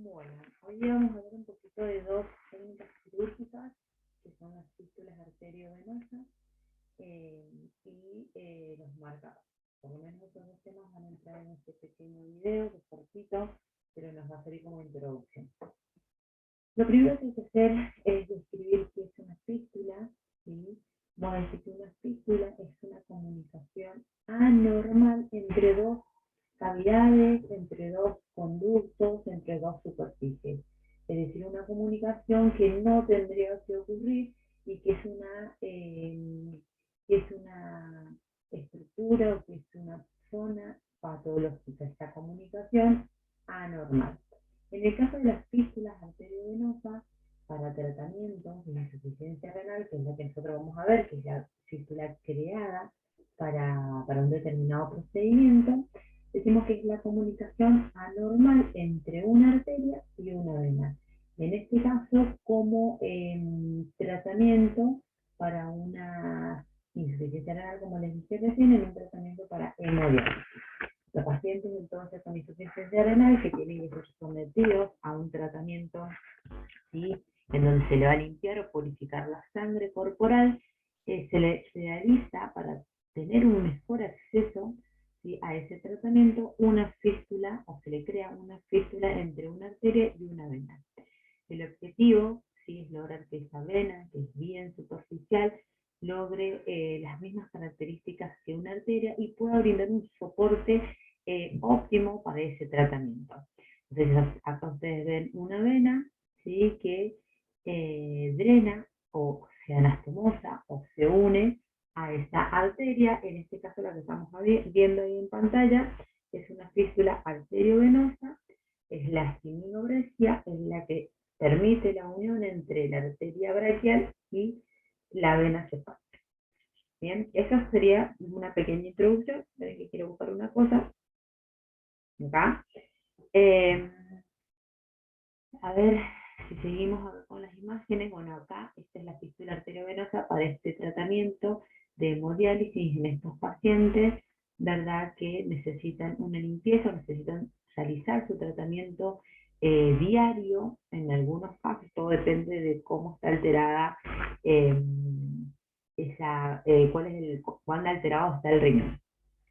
Bueno, hoy vamos a hablar un poquito de dos técnicas quirúrgicas, que son las fístulas arteriovenosas y los marcados. Por lo menos estos dos temas van a entrar en este pequeño video, que es cortito, pero nos va a servir como introducción. Lo primero que hay que hacer es describir qué es una fístula, ¿sí? Vamos a decir que una fístula es una comunicación anormal entre dos cavidades, entre dos conductos, entre dos superficies. Es decir, una comunicación que no tendría que ocurrir y que es una estructura o que es una zona patológica, esta comunicación anormal. En el caso de las fístulas arteriovenosas, para tratamientos de insuficiencia renal, que es lo que nosotros vamos a ver, que es la fístula creada para un determinado procedimiento, decimos que es la comunicación anormal entre una arteria y una vena. En este caso, como tratamiento para una insuficiencia renal, como les dije recién, en un tratamiento para hemodiálisis. Los pacientes entonces con insuficiencia renal que tienen que ser sometidos a un tratamiento, ¿sí?, en donde se le va a limpiar o purificar la sangre corporal, se le realiza para tener un mejor acceso, ¿sí?, a ese tratamiento, una fístula, o se le crea una fístula entre una arteria y una vena. El objetivo, ¿sí?, es lograr que esa vena, que es bien superficial, logre las mismas características que una arteria y pueda brindar un soporte óptimo para ese tratamiento. Entonces acá ustedes ven una vena, ¿sí?, que drena o se anastomosa o se une a esta arteria. En este caso la que estamos viendo ahí en pantalla es una fístula arteriovenosa, es la siminobresia, es la que permite la unión entre la arteria braquial y la vena cefálica. Bien, esa sería una pequeña introducción. Esperen que quiero buscar una cosa acá. A ver si seguimos acá con las imágenes. Bueno, acá esta es la fístula arteriovenosa para este tratamiento de hemodiálisis en estos pacientes, ¿verdad?, que necesitan una limpieza, necesitan realizar su tratamiento diario. En algunos casos, todo depende de cómo está alterada cuán alterado está el riñón.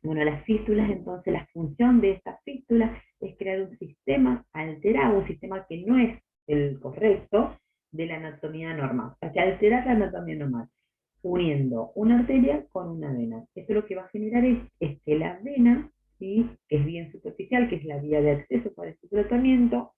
Bueno, las fístulas, entonces, la función de estas fístulas es crear un sistema alterado, un sistema que no es el correcto de la anatomía normal. O sea, que alterar la anatomía normal, uniendo una arteria con una vena. Esto lo que va a generar es que la vena, ¿sí?, que es bien superficial, que es la vía de acceso para este tratamiento,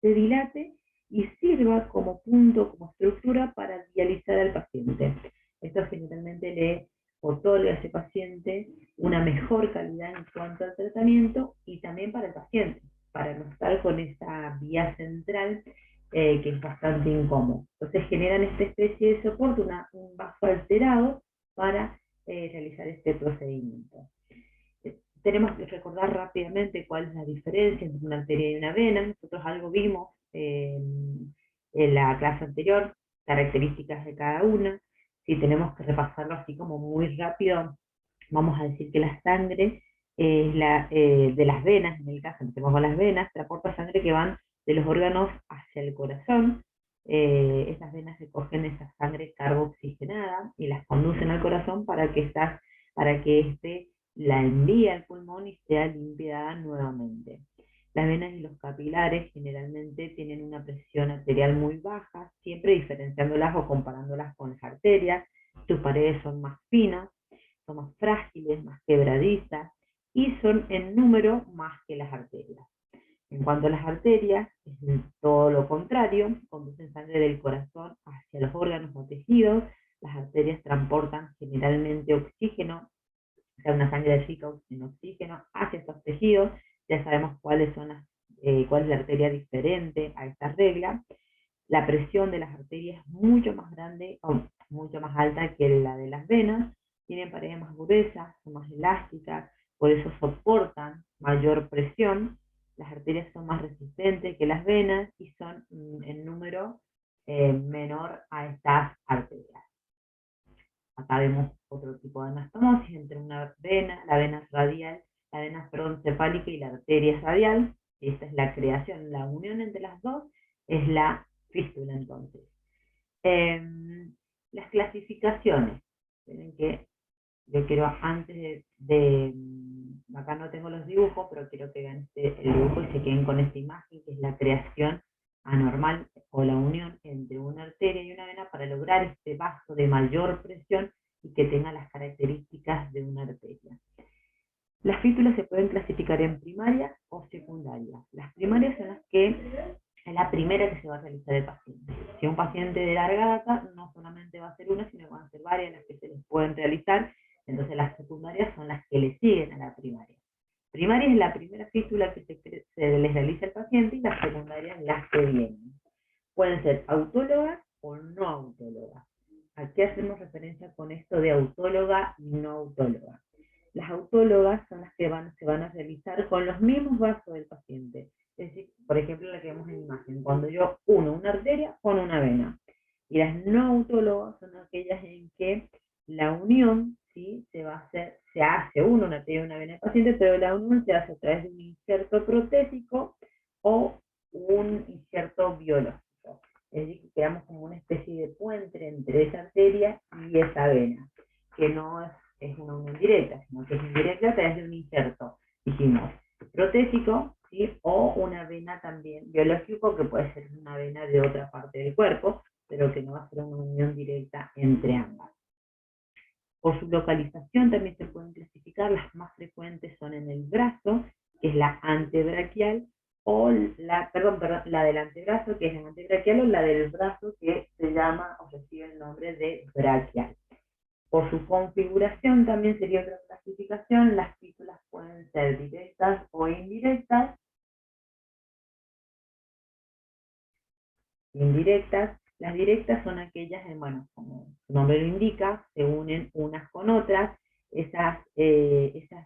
se dilate y sirva como punto, como estructura para dializar al paciente. Esto generalmente le otorga a ese paciente una mejor calidad en cuanto al tratamiento y también para el paciente, para no estar con esa vía central que es bastante incómodo. Entonces generan esta especie de soporte, un vaso alterado para realizar este procedimiento. Tenemos que recordar rápidamente cuál es la diferencia entre una arteria y una vena. Nosotros algo vimos en la clase anterior, características de cada una. Si tenemos que repasarlo así como muy rápido, vamos a decir que la sangre de las venas, en el caso que tenemos con las venas, transporta sangre que van de los órganos hacia el corazón. Esas venas recogen esa sangre carbo-oxigenada y las conducen al corazón para que este la envía al pulmón y sea limpiada nuevamente. Las venas y los capilares generalmente tienen una presión arterial muy baja, siempre diferenciándolas o comparándolas con las arterias. Sus paredes son más finas, son más frágiles, más quebradizas y son en número más que las arterias. En cuanto a las arterias, es todo lo contrario, conducen sangre del corazón hacia los órganos o tejidos. Las arterias transportan generalmente oxígeno, o sea, una sangre rica en oxígeno hacia estos tejidos. Ya sabemos cuál es la arteria diferente a esta regla. La presión de las arterias es mucho más grande o mucho más alta que la de las venas. Tienen paredes más gruesas, son más elásticas, por eso soportan mayor presión. Las arterias son más resistentes que las venas y son en número menor a estas arterias. Acá vemos otro tipo de anastomosis entre una vena, la vena radial, cefálica y la arteria radial. y esta es la creación, la unión entre las dos es la fístula entonces. Las clasificaciones, tienen que, yo quiero antes acá no tengo los dibujos, pero quiero que vean el dibujo y se queden con esta imagen, que es la creación anormal o la unión entre una arteria y una vena para lograr este vaso de mayor presión y que tenga las características de una arteria. Las fístulas se pueden clasificar en primarias o secundarias. Las primarias son las que es la primera que se va a realizar el paciente. Si un paciente de larga data, no solamente va a ser una, sino que van a ser varias las que se les pueden realizar. Entonces las secundarias son las que le siguen a la primaria. Primaria es la primera fístula que se les realiza al paciente y las secundarias las que vienen. Pueden ser autólogas o no autólogas. ¿A qué hacemos referencia con esto de autóloga y no autóloga? Las autólogas son las que se van a realizar con los mismos vasos del paciente. Es decir, por ejemplo, la que vemos en la imagen, cuando yo uno una arteria con una vena. Y las no autólogas son aquellas en que la unión, ¿sí?, se hace una arteria y una vena del paciente, pero la unión se hace a través de un injerto protésico o un injerto biológico. Es decir, que creamos como una especie de puente entre esa arteria y esa vena, que no es una unión directa, sino que es indirecta a través de un injerto, dijimos, protésico, ¿sí?, o una vena también biológico, que puede ser una vena de otra parte del cuerpo, pero que no va a ser una unión directa entre ambas. Por su localización también se pueden clasificar, las más frecuentes son en el brazo, que es la antebraquial, o la del antebrazo, que es la antebraquial, o la del brazo, que se llama o recibe el nombre de braquial. Por su configuración también sería otra clasificación, las fístulas pueden ser directas o indirectas. Las directas son aquellas, bueno, como su nombre lo indica, se unen unas con otras. Esas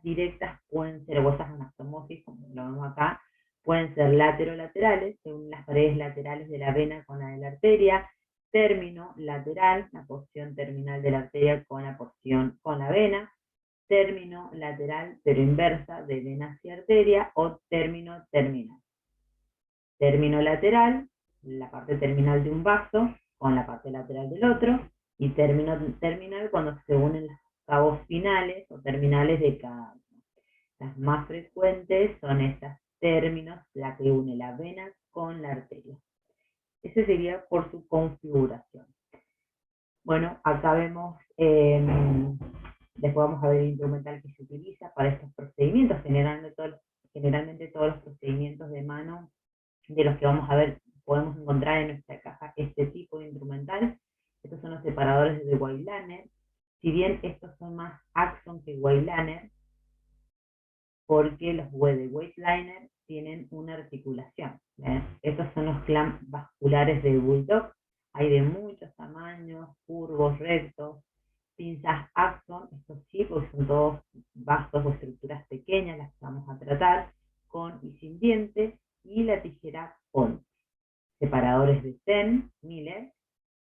directas pueden ser, o esas anastomosis, como lo vemos acá, pueden ser laterolaterales, se unen las paredes laterales de la vena con la de la arteria, término lateral, la porción terminal de la arteria con la porción con la vena, término lateral pero inversa de vena hacia arteria, o término terminal. Término lateral, la parte terminal de un vaso con la parte lateral del otro, y término terminal cuando se unen los cabos finales o terminales de cada uno. Las más frecuentes son estas términos, la que une la vena con la arteria. Ese sería por su configuración. Bueno, acá vemos, después vamos a ver el instrumental que se utiliza para estos procedimientos. Generalmente todos los procedimientos de mano de los que vamos a ver, podemos encontrar en nuestra caja este tipo de instrumental. Estos son los separadores de Weylander. Si bien estos son más Axon que Weylander, porque los de Weylander tienen una articulación. Estos son los clamps vasculares de Bulldog. Hay de muchos tamaños, curvos, rectos. Pinzas Axon, estos sí, porque son todos vasos o estructuras pequeñas las que vamos a tratar, con y sin dientes, y la tijera Pont. Separadores de Ten, Miller,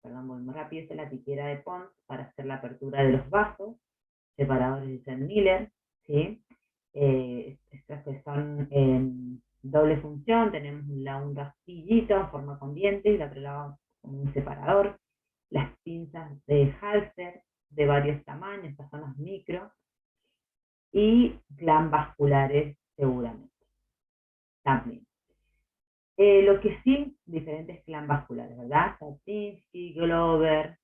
perdón, voy muy rápido, esta es la tijera de Pont para hacer la apertura de los vasos. Separadores de Ten Miller, ¿sí? Estas que son en doble función, tenemos un rastillito en forma con dientes y la otro lado como un separador. Las pinzas de Halster de varios tamaños, estas son las micro, y clamps vasculares seguramente también. Lo que sí, diferentes clamps vasculares, ¿verdad? Sapinsky, Glover.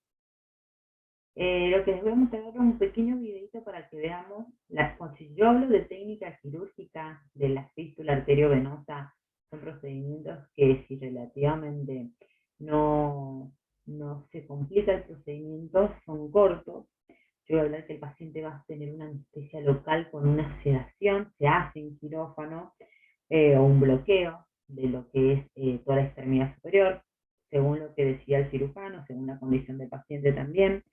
Lo que les voy a mostrar ahora es un pequeño videito para que veamos, si yo hablo de técnica quirúrgica de la fístula arteriovenosa, son procedimientos que si relativamente no se complica el procedimiento, son cortos. Yo voy a hablar que el paciente va a tener una anestesia local con una sedación, se hace en quirófano, o un bloqueo de lo que es toda la extremidad superior, según lo que decía el cirujano, según la condición del paciente también.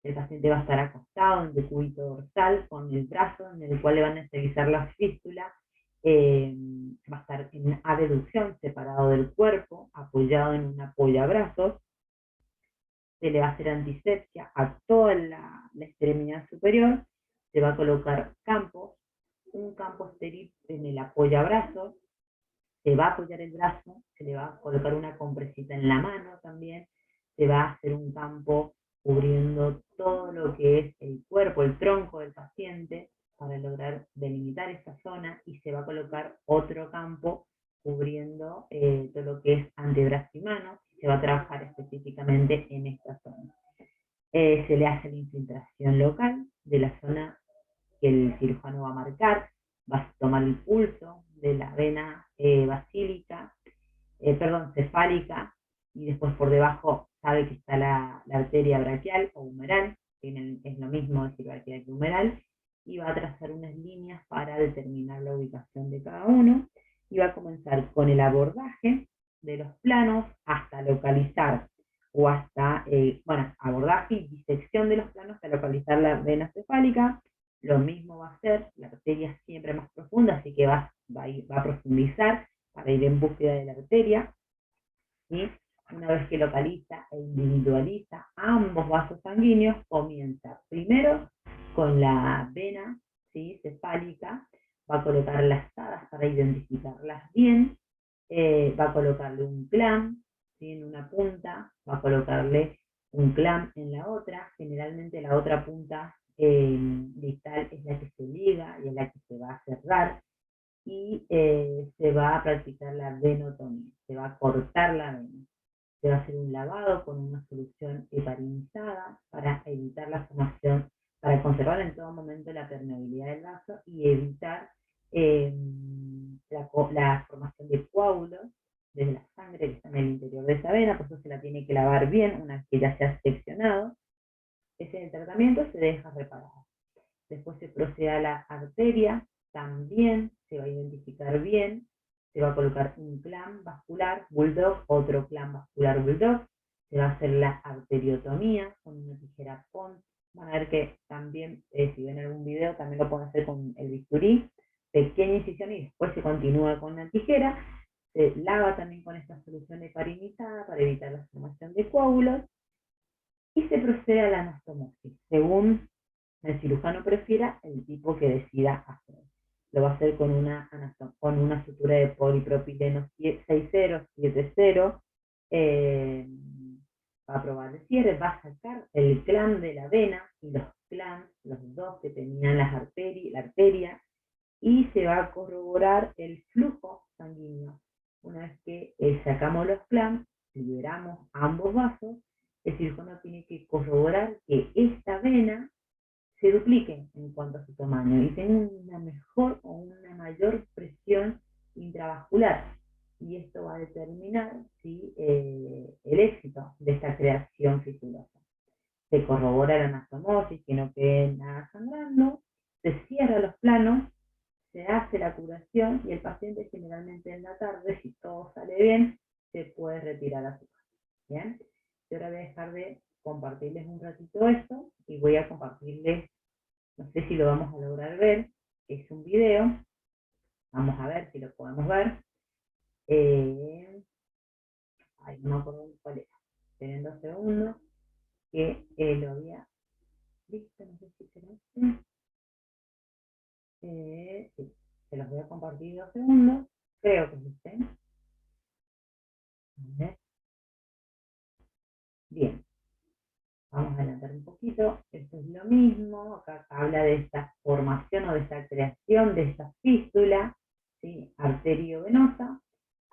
El paciente va a estar acostado en decúbito dorsal con el brazo en el cual le van a esterilizar la fístula, va a estar en abducción, separado del cuerpo, apoyado en un apoyabrazos. Se le va a hacer antisepsia a toda la extremidad superior, se va a colocar campos, un campo estéril en el apoyabrazos, se va a apoyar el brazo, se le va a colocar una compresita en la mano también, se va a hacer un campo cubriendo todo lo que es el cuerpo, el tronco del paciente, para lograr delimitar esa zona, y se va a colocar otro campo cubriendo todo lo que es antebrazo y mano, y se va a trabajar específicamente en esta zona. Se le hace la infiltración local de la zona que el cirujano va a marcar, va a tomar el pulso de la vena cefálica, y después por debajo sabe que está la arteria braquial o humeral, es lo mismo decir braquial que humeral, y va a trazar unas líneas para determinar la ubicación de cada uno, y va a comenzar con el abordaje de los planos hasta localizar, o hasta, abordaje y disección de los planos hasta localizar la vena cefálica. Lo mismo va a ser, la arteria siempre más profunda, así que va a profundizar para ir en búsqueda de la arteria, ¿sí? Una vez que localiza e individualiza ambos vasos sanguíneos, comienza primero con la vena, ¿sí?, cefálica, va a colocar las taras para identificarlas bien, va a colocarle un clamp, ¿sí?, en una punta, va a colocarle un clamp en la otra, generalmente la otra punta distal es la que se liga y es la que se va a cerrar, y se va a practicar la venotomía, se va a cortar la vena, se va a hacer un lavado con una solución heparinizada para evitar la formación, para conservar en todo momento la permeabilidad del vaso y evitar eh, la formación de coágulos desde la sangre que está en el interior de esa vena, por eso se la tiene que lavar bien una vez que ya se ha seccionado. Ese es el tratamiento, se deja reparado. Después se procede a la arteria, también se va a identificar bien, se va a colocar un clamp vascular bulldog, otro clamp vascular bulldog, se va a hacer la arteriotomía con una tijera Pont. Van a ver que también, si ven algún video, también lo pueden hacer con el bisturí, pequeña incisión y después se continúa con la tijera, se lava también con esta solución heparinizada para evitar la formación de coágulos, y se procede a la anastomosis, según el cirujano prefiera el tipo que decida hacer. Lo va a hacer con una sutura de polipropileno 6.0, 7.0, va a probar el cierre, va a sacar el clamp de la vena y los clamps, los dos que tenían la arteria, y se va a corroborar el flujo sanguíneo. Una vez que sacamos los clamps, liberamos ambos vasos, el cirujano tiene que corroborar que esta vena se duplique en cuanto a su tamaño y tenga una mejor o una mayor presión intravascular. Y esto va a determinar, ¿sí?, el éxito de esta creación fisurosa. Se corrobora la anastomosis, que no quede nada sangrando, se cierra los planos, se hace la curación y el paciente generalmente en la tarde, si todo sale bien, se puede retirar a su casa. ¿Bien? Yo ahora voy a dejar de compartirles un ratito esto y voy a compartirles, no sé si lo vamos a lograr ver, es un video, vamos a ver si lo podemos ver. No me acuerdo cuál era, esperen 2 segundos, que lo había visto, no sé si será este. Sí, se los voy a compartir 2 segundos, creo que es este. Bien, vamos a adelantar un poquito, esto es lo mismo, acá habla de esta formación o de esta creación de esta fístula, ¿sí?, arteriovenosa.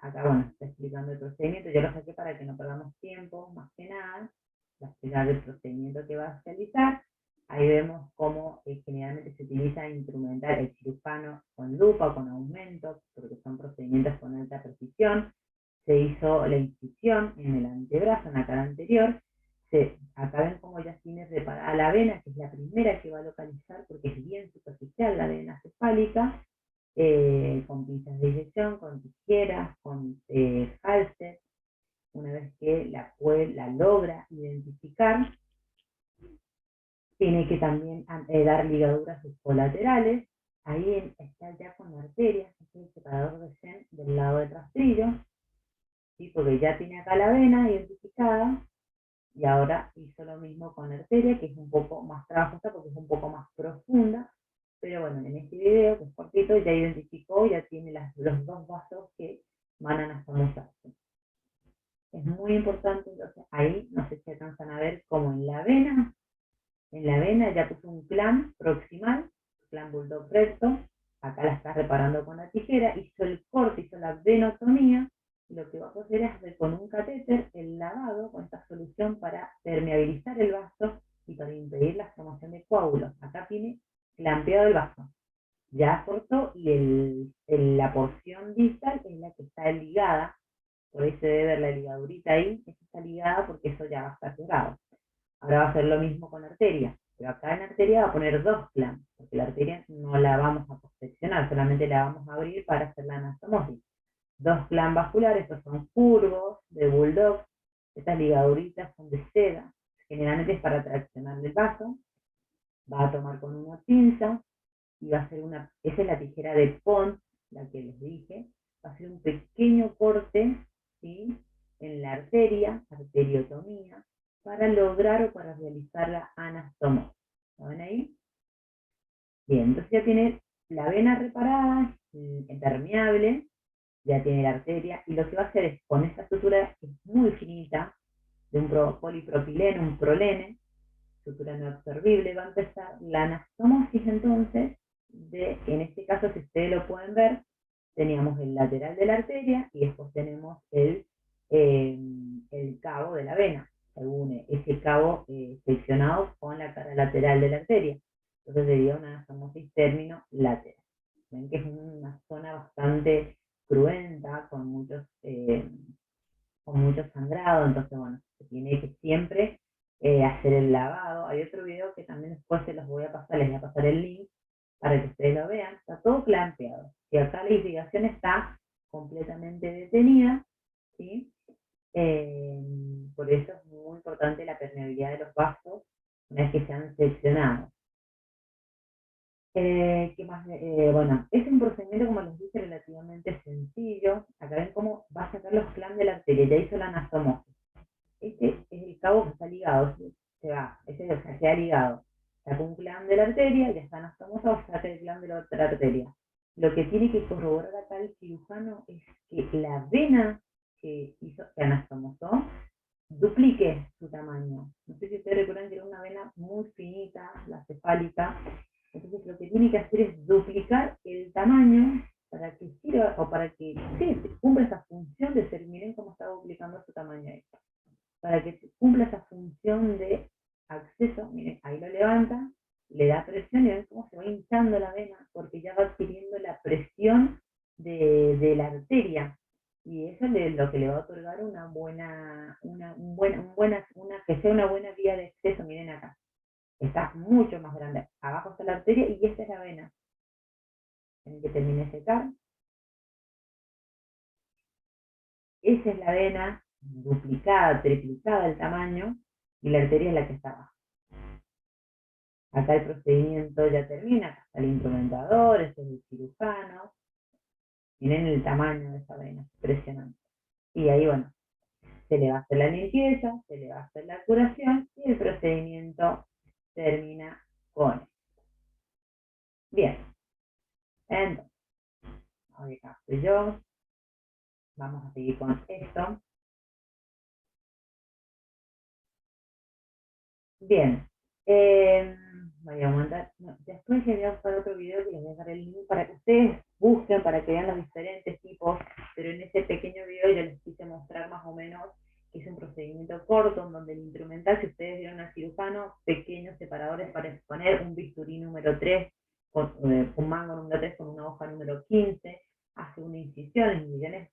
Acá, bueno, está explicando el procedimiento, yo lo saqué para que no perdamos tiempo, más que nada, la explicar del procedimiento que va a realizar. Ahí vemos cómo generalmente se utiliza instrumental el cirujano con lupa o con aumento, porque son procedimientos con alta precisión. Se hizo la incisión en el antebrazo, en la cara anterior. Acá ven cómo ya tiene reparada la vena, que es la primera que va a localizar, porque es bien superficial la vena cefálica, con pinzas de inyección, con tijeras, con halter. Una vez que la logra identificar, tiene que también dar ligaduras colaterales. Ahí está ya con la arteria, este es el separador de Zen del lado del rastrillo, ¿sí?, porque ya tiene acá la vena identificada, y ahora hizo lo mismo con la arteria, que es un poco más trabajosa porque es un poco más profunda, pero bueno, en este video, que es cortito, ya identificó, ya tiene los dos vasos que van a anastomosarse. Es muy importante, entonces, ahí no sé si alcanzan a ver como en la vena ya puso un clamp proximal, clamp bulldog recto, acá la está reparando con la tijera, hizo el corte, hizo la venotomía, y lo que va a hacer es hacer con un catéter el lavado con esta solución para permeabilizar el vaso y para impedir la formación de coágulos. Acá tiene clampeado el vaso, ya cortó y la porción distal es la que está ligada, por ahí se debe ver la ligadurita ahí, esa está ligada porque eso ya va a estar cerrado. Ahora va a hacer lo mismo con la arteria, pero acá en la arteria va a poner dos clamps, porque la arteria no la vamos a seccionar, solamente la vamos a abrir para hacer la anastomosis. Dos clamps vasculares, estos son curvos de bulldog, estas ligaduritas son de seda, generalmente es para traccionar el vaso, va a tomar con una pinza, y va a hacer esa es la tijera de Pond, la que les dije, va a hacer un pequeño corte, ¿sí?, en la arteria, arteriotomía, para lograr o para realizar la anastomosis. ¿Lo ven ahí? Bien, entonces ya tiene la vena reparada, permeable, ya tiene la arteria, y lo que va a hacer es, con esta sutura que es muy finita, de un polipropileno, un prolene, sutura no absorbible, va a empezar la anastomosis entonces, en este caso, si ustedes lo pueden ver, teníamos el lateral de la arteria y después tenemos el cabo de la vena. Se une ese cabo seccionado con la cara lateral de la arteria. Entonces sería una anastomosis término lateral. Ven que es una zona bastante cruenta, con mucho sangrado, entonces bueno, se tiene que siempre hacer el lavado. Hay otro video que también después se los voy a pasar, les voy a pasar el link para que ustedes lo vean, está todo clampeado. Y acá la irrigación está completamente detenida, ¿sí? Por eso es muy importante la permeabilidad de los vasos una vez que se han seccionado. ¿Qué más? Bueno, es un procedimiento, como les dije, relativamente sencillo. Acá ven cómo va a sacar los clamps de la arteria, ya hizo la anastomosis. Este es el cabo que está ligado, se va, ese es el que ha ligado. Saca un clamp de la arteria, ya está anastomosado, saca el clamp de la otra arteria. Lo que tiene que corroborar acá el cirujano es que la vena que anastomosó duplique su tamaño. No sé si ustedes recuerdan que era una vena muy finita, la cefálica. Entonces lo que tiene que hacer es duplicar el tamaño para que sirva, o para que sí, cumpla esa función de ser, miren cómo está duplicando su tamaño ahí. Para que cumpla esa función de acceso, miren, ahí lo levanta, le da presión y ven cómo se va hinchando la vena, porque ya va adquiriendo la presión de la arteria. Y eso es lo que le va a otorgar que sea una buena vía de acceso. Miren acá, está mucho más grande. Abajo está la arteria y esta es la vena. Tienen que termine de secar. Esa es la vena duplicada, triplicada el tamaño, y la arteria es la que está abajo. Acá el procedimiento ya termina, acá está el instrumentador, este es el cirujano. Miren el tamaño de esa vena, impresionante. Y ahí, bueno, se le va a hacer la limpieza, se le va a hacer la curación, y el procedimiento termina con esto. Bien, entonces, acá estoy yo. Vamos a seguir con esto. Bien, voy a aguantar. No, después les voy a buscar otro video que les voy a dejar el link para que ustedes busquen, para que vean los diferentes tipos, pero en ese pequeño video yo les quise mostrar más o menos que es un procedimiento corto, en donde el instrumental, si ustedes vieron al cirujano, pequeños separadores para exponer un bisturí número 3, con un mango número 3 con una hoja número 15, hace una incisión, las incisiones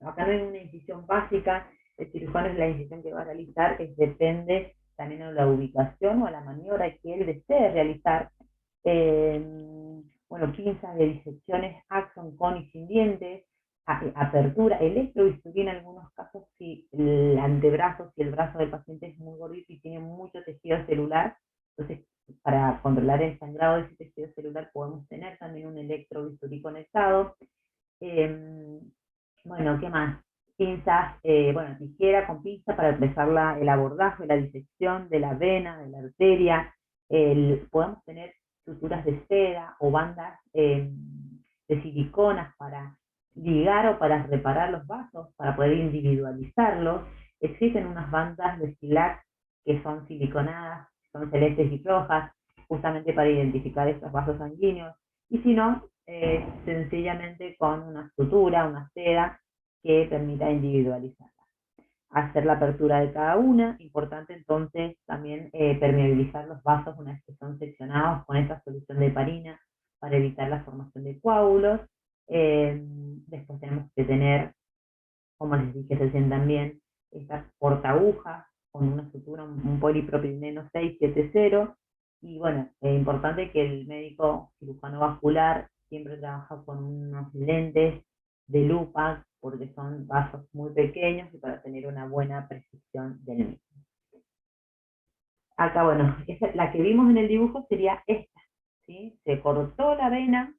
acá no hay una incisión básica, el cirujano es la incisión que va a realizar, que depende también a la ubicación o a la maniobra que él desee realizar. Bueno, pinzas de disecciones axon con y sin dientes, apertura, electrobisturí en algunos casos si el antebrazo, si el brazo del paciente es muy gordito y tiene mucho tejido celular, entonces para controlar el sangrado de ese tejido celular podemos tener también un electrobisturí conectado. Bueno, ¿qué más? Pinzas, bueno, tijera con pinza para empezar el abordaje, la disección de la vena, de la arteria. Podemos tener suturas de seda o bandas de siliconas para ligar o para reparar los vasos, para poder individualizarlos. Existen unas bandas de silac que son siliconadas, son celestes y rojas, justamente para identificar estos vasos sanguíneos. Y si no, sencillamente con una sutura, una seda que permita individualizarla. Hacer la apertura de cada una, importante entonces también permeabilizar los vasos una vez que son seccionados con esta solución de heparina para evitar la formación de coágulos. Después tenemos que tener, como les dije recién también, estas portaagujas con una sutura, un polipropileno 670, y bueno, es importante que el médico cirujano vascular siempre trabaja con unos lentes de lupa, porque son vasos muy pequeños y para tener una buena precisión del mismo. Acá, bueno, la que vimos en el dibujo sería esta, ¿sí? Se cortó la vena,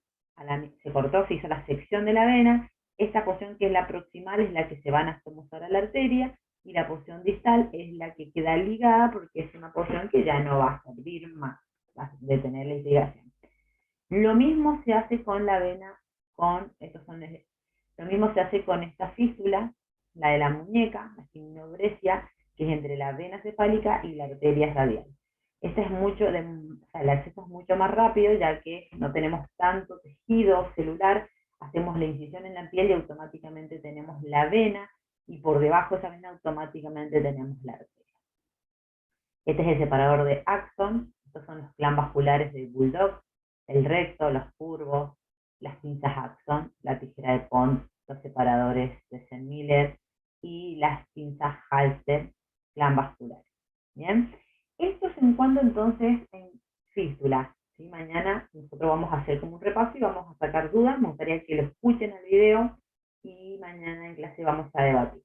se hizo la sección de la vena, esta porción que es la proximal es la que se va a anastomosar a la arteria, y la porción distal es la que queda ligada porque es una porción que ya no va a servir más, va a detener la irrigación. Lo mismo se hace con la vena, lo mismo se hace con esta fístula, la de la muñeca, la sinusobresia, que es entre la vena cefálica y la arteria radial. Este es el acceso es mucho más rápido, ya que no tenemos tanto tejido celular, hacemos la incisión en la piel y automáticamente tenemos la vena, y por debajo de esa vena automáticamente tenemos la arteria. Este es el separador de Axon, estos son los clan vasculares de Bulldog, el recto, los curvos, las pinzas Axon, la tijera de Pond, los separadores de Zen-Miller y las pinzas Halster, clan vasculares. Bien, esto es en cuanto entonces en fístulas. ¿Sí? Mañana nosotros vamos a hacer como un repaso y vamos a sacar dudas. Me gustaría que lo escuchen el video y mañana en clase vamos a debatir.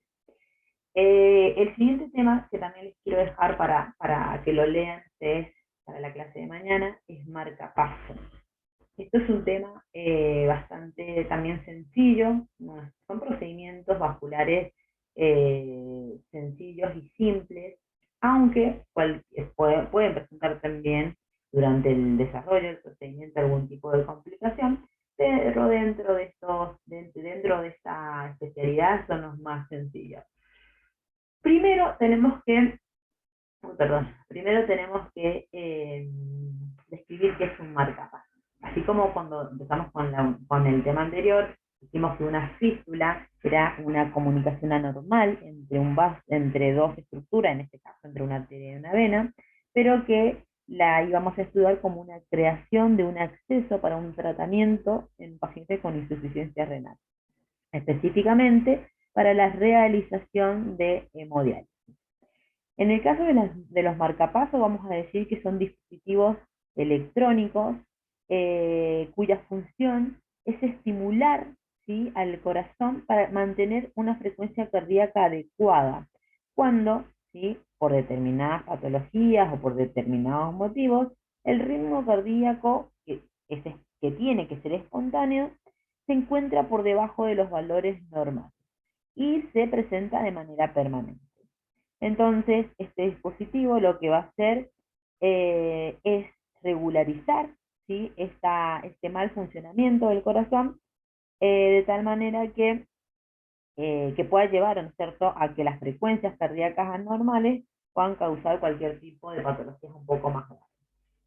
El siguiente tema que también les quiero dejar para que lo lean ustedes para la clase de mañana es marcapaso. Esto es un tema bastante también sencillo, ¿no? Son procedimientos vasculares sencillos y simples, aunque pueden presentar también durante el desarrollo del procedimiento algún tipo de complicación, pero dentro de esta especialidad son los más sencillos. Primero tenemos que describir qué es un marcapaso. Así como cuando empezamos con el tema anterior, dijimos que una fístula era una comunicación anormal entre dos estructuras, en este caso entre una arteria y una vena, pero que la íbamos a estudiar como una creación de un acceso para un tratamiento en pacientes con insuficiencia renal, específicamente para la realización de hemodiálisis. En el caso de los marcapasos, vamos a decir que son dispositivos electrónicos cuya función es estimular, ¿sí?, al corazón para mantener una frecuencia cardíaca adecuada, cuando, ¿sí?, por determinadas patologías o por determinados motivos, el ritmo cardíaco, que tiene que ser espontáneo, se encuentra por debajo de los valores normales y se presenta de manera permanente. Entonces, este dispositivo lo que va a hacer es regularizar, ¿sí?, este mal funcionamiento del corazón, de tal manera que pueda llevar, ¿no es cierto?, a que las frecuencias cardíacas anormales puedan causar cualquier tipo de patologías un poco más graves.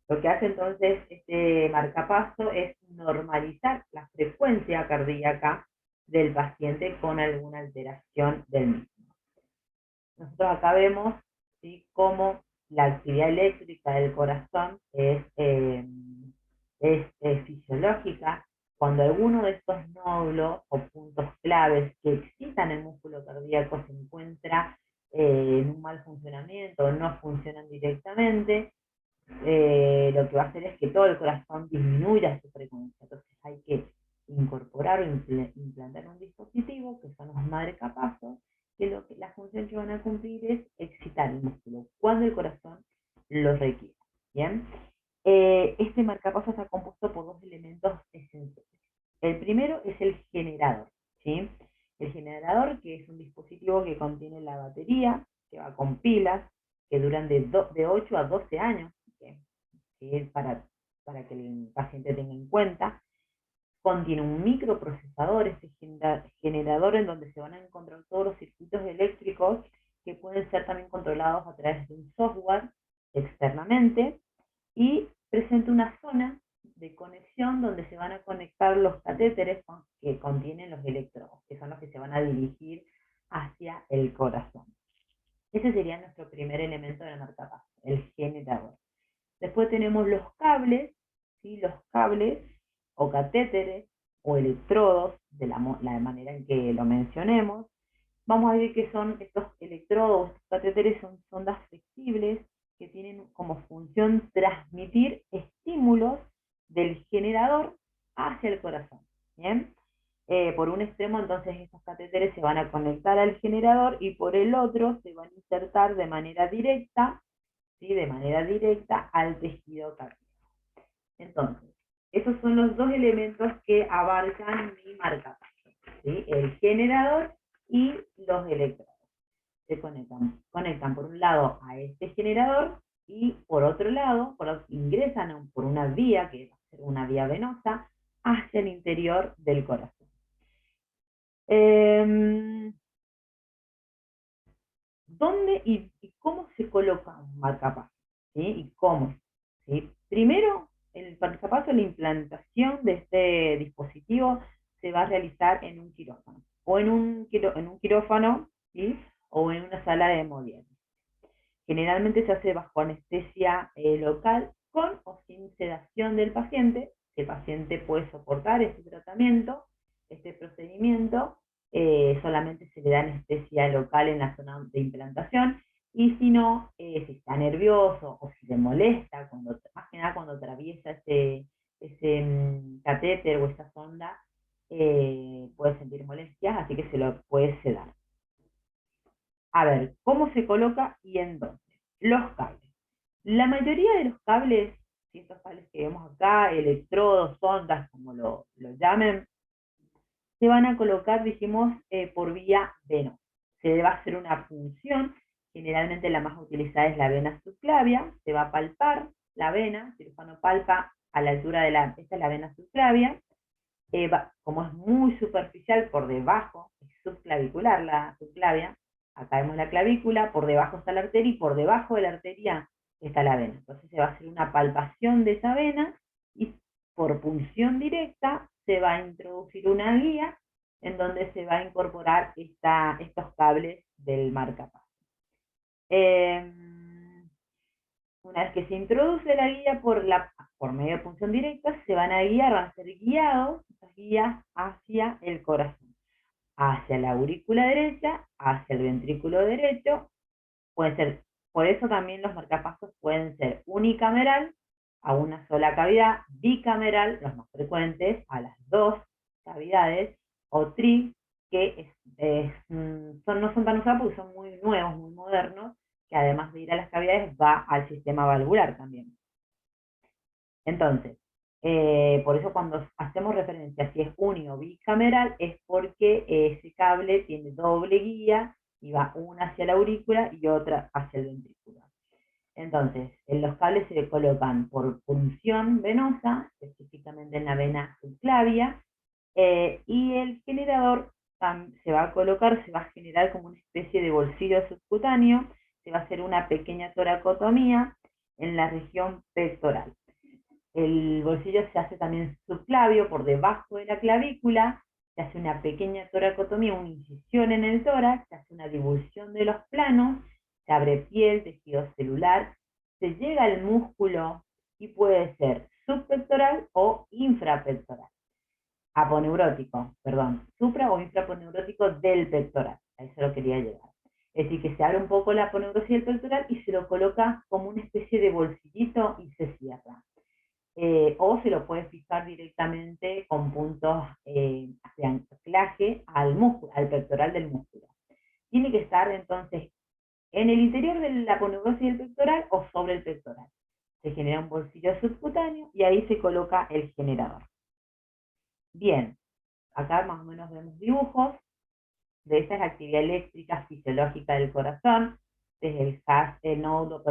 Lo que hace entonces este marcapaso es normalizar la frecuencia cardíaca del paciente con alguna alteración del mismo. Nosotros acá vemos, ¿sí?, cómo la actividad eléctrica del corazón es fisiológica cuando alguno de estos nódulos o puntos claves que excitan el músculo cardíaco se encuentra en un mal funcionamiento o no funcionan directamente. Lo que va a hacer es que todo el corazón disminuya su frecuencia. Entonces hay que incorporar o implantar un dispositivo, que son los marcapasos, que la función que van a cumplir es excitar el músculo cuando el corazón lo requiere. ¿Bien? Este marcapaso está compuesto por dos elementos esenciales. El primero es el generador, ¿sí? El generador, que es un dispositivo que contiene la batería, que va con pilas, que duran de 8 a 12 años, que es para que el paciente tenga en cuenta. contiene un microprocesador, este generador en donde se van a encontrar todos los circuitos eléctricos que pueden ser también controlados a través de un software externamente, y presenta una zona de conexión donde se van a conectar los catéteres que contienen los electrodos, que son los que se van a dirigir hacia el corazón. Ese sería nuestro primer elemento de la marcapaso, el generador. Después tenemos los cables, ¿sí? Los cables o catéteres o electrodos, de la manera en que lo mencionemos. Vamos a ver que son estos electrodos, estos catéteres son sondas flexibles que tienen como función transmitir estímulos del generador hacia el corazón. ¿Bien? Por un extremo, entonces, estos catéteres se van a conectar al generador y por el otro se van a insertar de manera directa, ¿sí? De manera directa al tejido cardíaco. Entonces, esos son los dos elementos que abarcan mi marcapaso, ¿sí? El generador y los electrodos. Se conectan por un lado a este generador y por otro lado ingresan por una vía, que va a ser una vía venosa, hacia el interior del corazón. ¿Dónde y cómo se coloca un marcapaso? ¿Sí? ¿Y cómo? ¿Sí? Primero, el marcapaso, la implantación de este dispositivo se va a realizar en un quirófano, o en un quirófano, ¿sí? O en una sala de hemodiálisis. Generalmente se hace bajo anestesia local, con o sin sedación del paciente. El paciente puede soportar este tratamiento, este procedimiento, solamente se le da anestesia local en la zona de implantación, y si no, si está nervioso o si le molesta, más que nada cuando atraviesa ese catéter o esa sonda, puede sentir molestias, así que se lo puede sedar. A ver, ¿cómo se coloca y en dónde? Los cables. La mayoría de los cables, si estos cables que vemos acá, electrodos, sondas, como lo llamen, se van a colocar, dijimos, por vía venosa. Se va a hacer una punción, generalmente la más utilizada es la vena subclavia, se va a palpar la vena, el cirujano palpa a la altura de esta es la vena subclavia, como es muy superficial, por debajo, es subclavicular la subclavia, acá vemos la clavícula, por debajo está la arteria, y por debajo de la arteria está la vena. Entonces se va a hacer una palpación de esa vena, y por punción directa se va a introducir una guía en donde se va a incorporar estos cables del marcapaso. Una vez que se introduce la guía por medio de punción directa, se van a ser guiados, esas guías, hacia el corazón, hacia la aurícula derecha, hacia el ventrículo derecho. Puede ser, por eso también los marcapasos pueden ser unicameral, a una sola cavidad, bicameral, los más frecuentes, a las dos cavidades, o que no son tan usados porque son muy nuevos, muy modernos, que además de ir a las cavidades va al sistema valvular también. Entonces, por eso cuando hacemos referencia a si es uni o bicameral, es porque ese cable tiene doble guía y va una hacia la aurícula y otra hacia el ventrículo. Entonces, los cables se colocan por punción venosa, específicamente en la vena subclavia, y el generador se va a generar como una especie de bolsillo subcutáneo, se va a hacer una pequeña toracotomía en la región pectoral. El bolsillo se hace también subclavio, por debajo de la clavícula, se hace una pequeña toracotomía, una incisión en el tórax, se hace una divulsión de los planos, se abre piel, tejido celular, se llega al músculo y puede ser subpectoral o infrapectoral. Aponeurótico, perdón, supra o infraponeurótico del pectoral, a eso lo quería llegar. Es decir, que se abre un poco la aponeurosis del pectoral y se lo coloca como una especie de bolsillito y se cierra. O se lo puede fijar directamente con puntos de anclaje al músculo, al pectoral del músculo. Tiene que estar entonces en el interior de la aponeurosis del pectoral o sobre el pectoral. Se genera un bolsillo subcutáneo y ahí se coloca el generador. Bien, acá más o menos vemos dibujos de esta es la actividad eléctrica fisiológica del corazón. Este es el nódulo,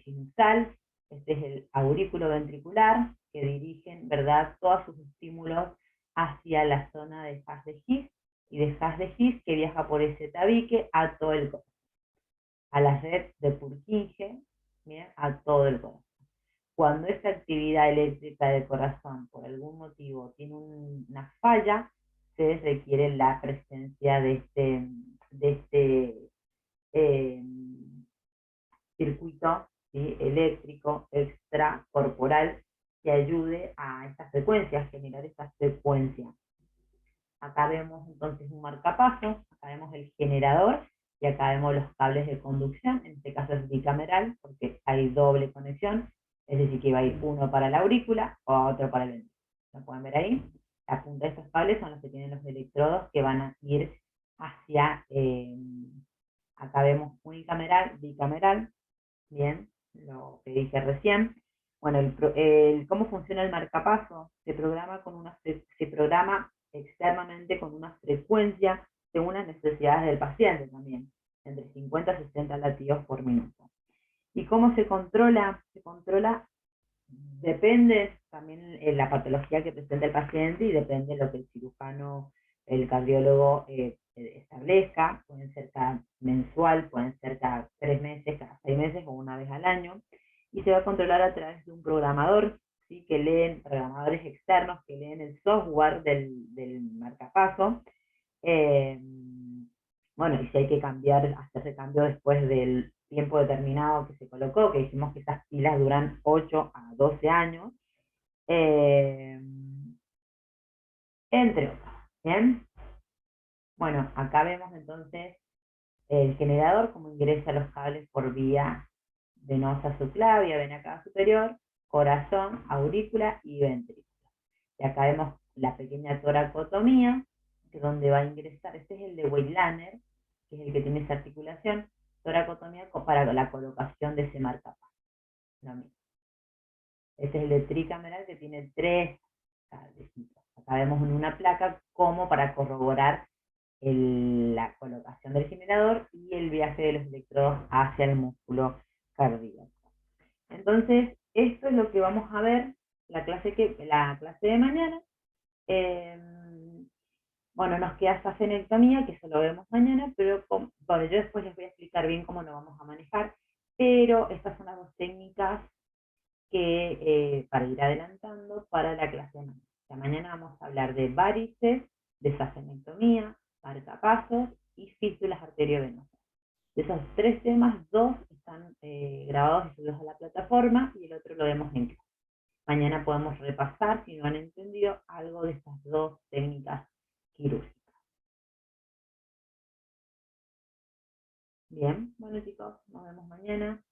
sinusal. Este es el aurículo ventricular, que dirigen, ¿verdad?, todos sus estímulos hacia la zona de faz de His, y de faz de His que viaja por ese tabique a todo el corazón, a la red de Purkinje, ¿bien? A todo el corazón. Cuando esta actividad eléctrica del corazón por algún motivo tiene una falla, se requiere la presencia de este eh, circuito, ¿sí?, eléctrico extracorporal que ayude a estas frecuencias, a generar estas frecuencias. Acá vemos entonces un marcapasos, acá vemos el generador y acá vemos los cables de conducción, en este caso es bicameral porque hay doble conexión, es decir que va a ir uno para la aurícula o otro para el ventrículo. ¿Lo pueden ver ahí? La punta de estos cables son los que tienen los electrodos que van a ir hacia, acá vemos unicameral, bicameral, bien, lo que dije recién. Bueno, ¿cómo funciona el marcapaso? Se programa externamente con una frecuencia según las necesidades del paciente también, entre 50 y 60 latidos por minuto. ¿Y cómo se controla? Se controla, depende también la patología que presenta el paciente y depende de lo que el cirujano, el cardiólogo establezca. Pueden ser cada mensual, pueden ser cada 3 meses, cada 6 meses o una vez al año. Y se va a controlar a través de un programador, ¿sí?, que leen, programadores externos que leen el software del marcapaso. Bueno, y si hay que hacerse cambio después del tiempo determinado que se colocó, que dijimos que esas pilas duran 8 a 12 años, eh, entre otros. ¿Bien? Bueno, acá vemos entonces el generador, cómo ingresa los cables por vía venosa subclavia, vena cava superior, corazón, aurícula y ventrículo. Y acá vemos la pequeña toracotomía, que es donde va a ingresar, este es el de Weilaner, que es el que tiene esa articulación, toracotomía para la colocación de ese marcapaso. Lo mismo. Este es el de tricameral que tiene 3 cablecitos. Acá vemos en una placa como para corroborar la colocación del generador y el viaje de los electrodos hacia el músculo cardíaco. Entonces, esto es lo que vamos a ver la clase de mañana. Bueno, nos queda safenectomía, que eso lo vemos mañana, pero bueno, yo después les voy a explicar bien cómo lo vamos a manejar, pero estas son las dos técnicas que para ir adelantando para la clase de mañana. Mañana vamos a hablar de varices, de safenectomía, marcapasos y fístulas arteriovenosas. De esos 3 temas, 2 están grabados y subidos a la plataforma y el otro lo vemos en clase. Mañana podemos repasar, si no han entendido, algo de estas 2 técnicas quirúrgicas. Bien, bueno chicos, nos vemos mañana.